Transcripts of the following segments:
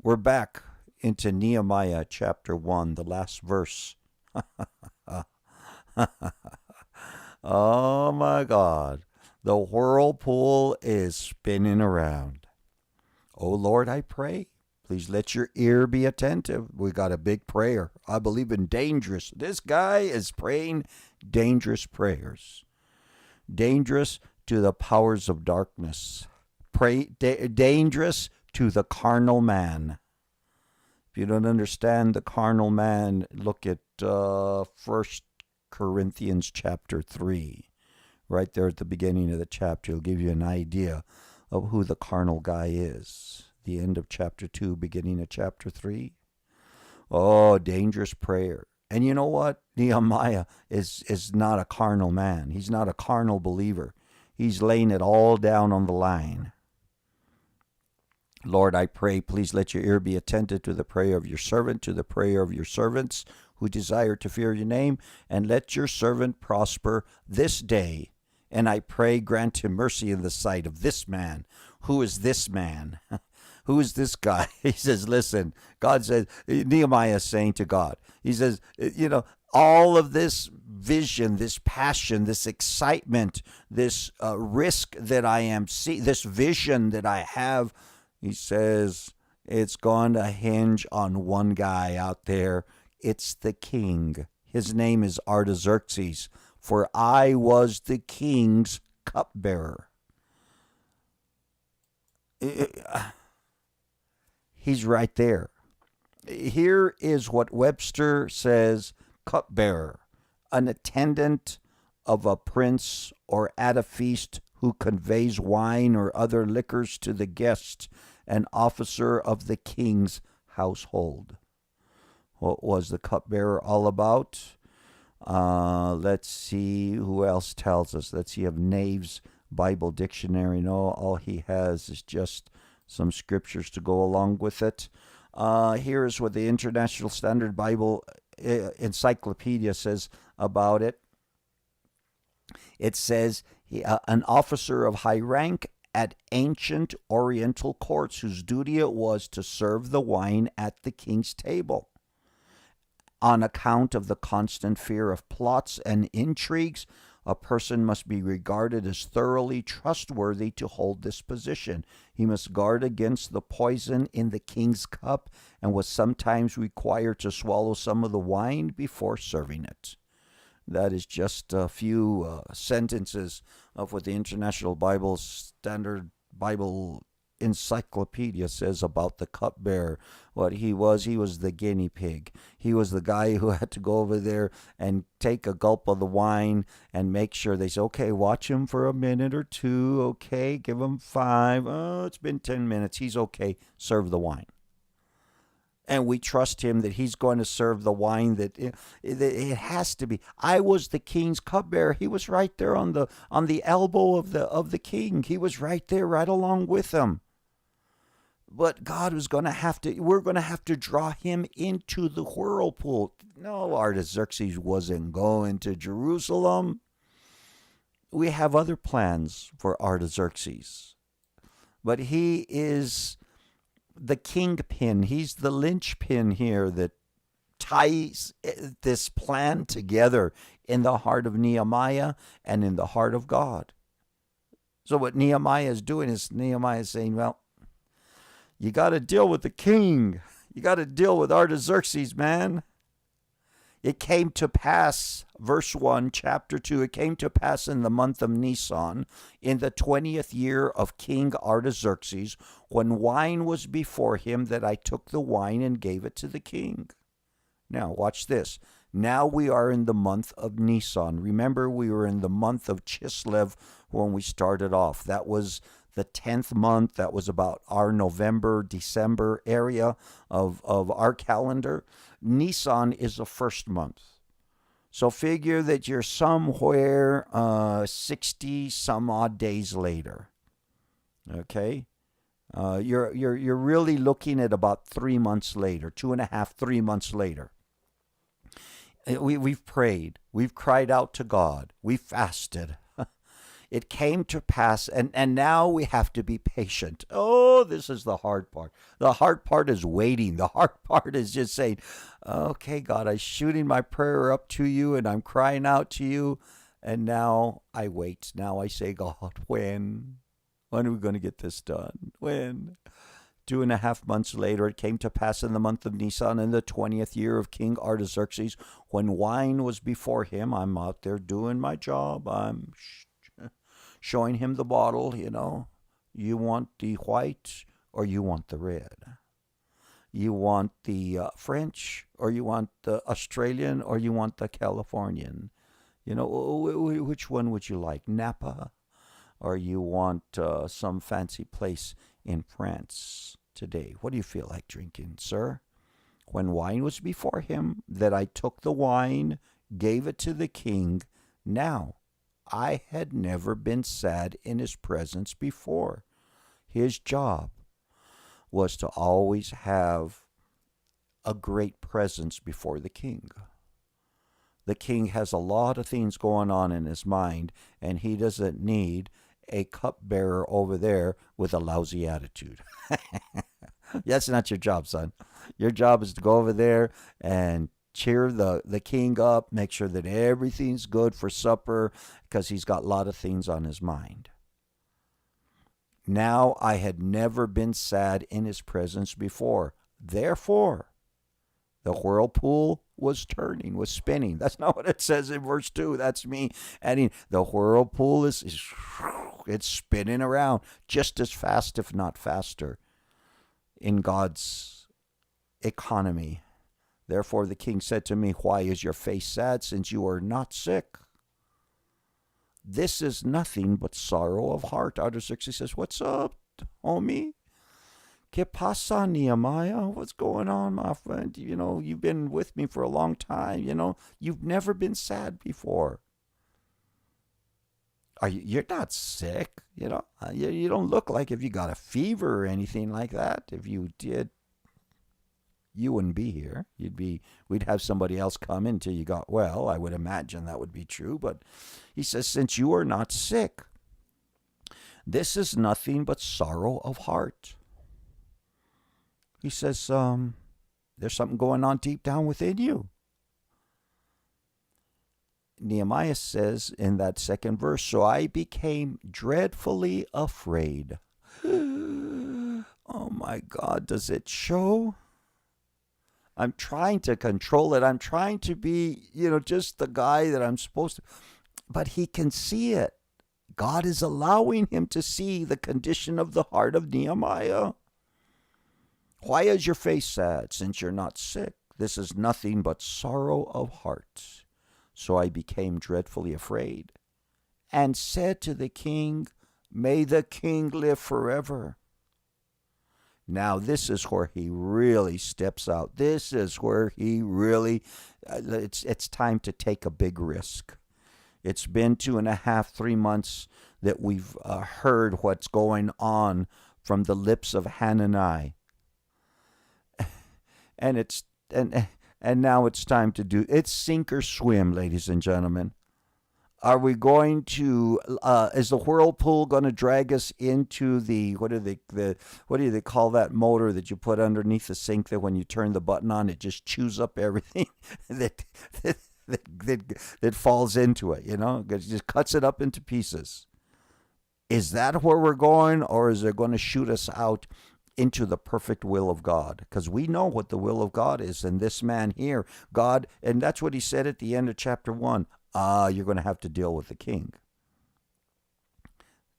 We're back into Nehemiah chapter 1, the last verse. Oh my God. The whirlpool is spinning around. Oh Lord, I pray. Please let your ear be attentive. We got a big prayer. I believe in dangerous. This guy is praying dangerous prayers. Dangerous to the powers of darkness. Dangerous to the carnal man. If you don't understand the carnal man, look at 1 Corinthians chapter 3. Right there at the beginning of the chapter, it'll give you an idea of who the carnal guy is. The end of chapter 2, beginning of chapter 3. Oh, dangerous prayer. And you know what? Nehemiah is not a carnal man. He's not a carnal believer. He's laying it all down on the line. Lord, I pray, please let your ear be attentive to the prayer of your servant, to the prayer of your servants who desire to fear your name, and let your servant prosper this day. And I pray, grant him mercy in the sight of this man. Who is this man? Who is this guy? He says, listen, God says, Nehemiah is saying to God, he says, all of this vision, this passion, this excitement, this risk that I am seeing, this vision that I have, he says, it's going to hinge on one guy out there. It's the king. His name is Artaxerxes, for I was the king's cupbearer. He's right there. Here is what Webster says, cupbearer, an attendant of a prince or at a feast who conveys wine or other liquors to the guest, an officer of the king's household. What was the cupbearer all about? Let's see who else tells us. Let's see, you have Nave's Bible Dictionary. No, all he has is just some scriptures to go along with it. Here's what the International Standard Bible Encyclopedia says about it. It says, an officer of high rank at ancient oriental courts whose duty it was to serve the wine at the king's table. On account of the constant fear of plots and intrigues, a person must be regarded as thoroughly trustworthy to hold this position. He must guard against the poison in the king's cup and was sometimes required to swallow some of the wine before serving it. That is just a few sentences of what the International Bible Standard Bible Encyclopedia says about the cupbearer. What he was the guinea pig. He was the guy who had to go over there and take a gulp of the wine and make sure they say, okay, watch him for a minute or two. Okay, give him 5. Oh, it's been 10 minutes. He's okay. Serve the wine. And we trust him that he's going to serve the wine that it has to be. I was the king's cupbearer. He was right there on the elbow of the king. He was right there, right along with him. But God was going to have to, we're going to have to draw him into the whirlpool. No, Artaxerxes wasn't going to Jerusalem. We have other plans for Artaxerxes. But he is the kingpin. He's the linchpin here that ties this plan together in the heart of Nehemiah and in the heart of God. So what Nehemiah is doing is Nehemiah is saying, well, you got to deal with the king. You got to deal with Artaxerxes, man. It came to pass, verse 1, chapter 2, it came to pass in the month of Nisan, in the 20th year of King Artaxerxes, when wine was before him, that I took the wine and gave it to the king. Now, watch this. Now we are in the month of Nisan. Remember, we were in the month of Chislev when we started off. That was the 10th month. That was about our November, December area of our calendar. Nisan is the first month. So figure that you're somewhere 60 some odd days later. Okay? You're really looking at about 3 months later, 2.5, 3 months later. We've prayed. We've cried out to God. We fasted. It came to pass, and now we have to be patient. Oh, this is the hard part. The hard part is waiting. The hard part is just saying, okay, God, I'm shooting my prayer up to you and I'm crying out to you. And now I wait. Now I say, God, when? When are we going to get this done? When? 2.5 months later, it came to pass in the month of Nisan, in the 20th year of King Artaxerxes, when wine was before him. I'm out there doing my job. I'm showing him the bottle, You want the white or you want the red? You want the French or you want the Australian or you want the Californian? Which one would you like? Napa? Or you want some fancy place in France today? What do you feel like drinking, sir? When wine was before him, that I took the wine, gave it to the king. Now, I had never been sad in his presence before. His job was to always have a great presence before the king. The king has a lot of things going on in his mind, and he doesn't need a cupbearer over there with a lousy attitude. That's not your job, son. Your job is to go over there and cheer the king up, make sure that everything's good for supper, because he's got a lot of things on his mind. Now I had never been sad in his presence before. Therefore, the whirlpool was turning, was spinning. That's not what it says in verse 2. That's me adding, the whirlpool is it's spinning around just as fast, if not faster, in God's economy. Therefore the king said to me, why is your face sad, since you are not sick? This is nothing but sorrow of heart. Artaxerxes says, what's up, homie? ¿Qué pasa, Nehemiah? What's going on, my friend? You've been with me for a long time. You've never been sad before. You're not sick. You don't look like if you got a fever or anything like that. If you did, you wouldn't be here. We'd have somebody else come until you got well. I would imagine that would be true. But he says, since you are not sick, this is nothing but sorrow of heart. He says, there's something going on deep down within you. Nehemiah says in that second verse, so I became dreadfully afraid. Oh my God, does it show? I'm trying to control it. I'm trying to be, just the guy that I'm supposed to. But he can see it. God is allowing him to see the condition of the heart of Nehemiah. Why is your face sad, since you're not sick? This is nothing but sorrow of heart. So I became dreadfully afraid, and said to the king, may the king live forever. Now this is where he really steps out. This is where he really, it's time to take a big risk. It's been 2.5, 3 months that we've heard what's going on from the lips of Hanani. And now it's time to do it's sink or swim, ladies and gentlemen. Are we going to is the whirlpool going to drag us into the what do they call that motor that you put underneath the sink that when you turn the button on it just chews up everything that falls into it, it just cuts it up into pieces. Is that where we're going, or is it going to shoot us out into the perfect will of God? Because we know what the will of God is. And this man here, God, and that's what he said at the end of chapter 1. You're going to have to deal with the king.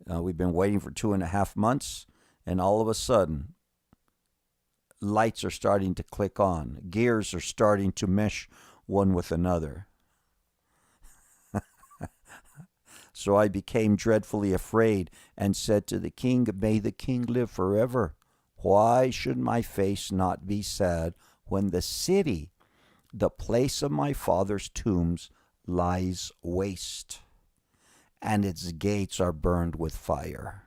We've been waiting for 2.5 months, and all of a sudden, lights are starting to click on. Gears are starting to mesh one with another. So I became dreadfully afraid and said to the king, may the king live forever. Why should my face not be sad when the city, the place of my father's tombs, lies waste, and its gates are burned with fire?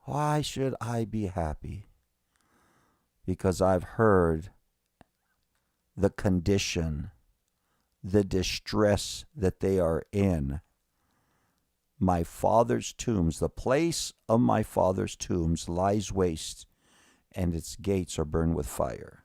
Why should I be happy? Because I've heard the condition, the distress that they are in. my father's tombs, the place of my father's tombs lies waste, and its gates are burned with fire.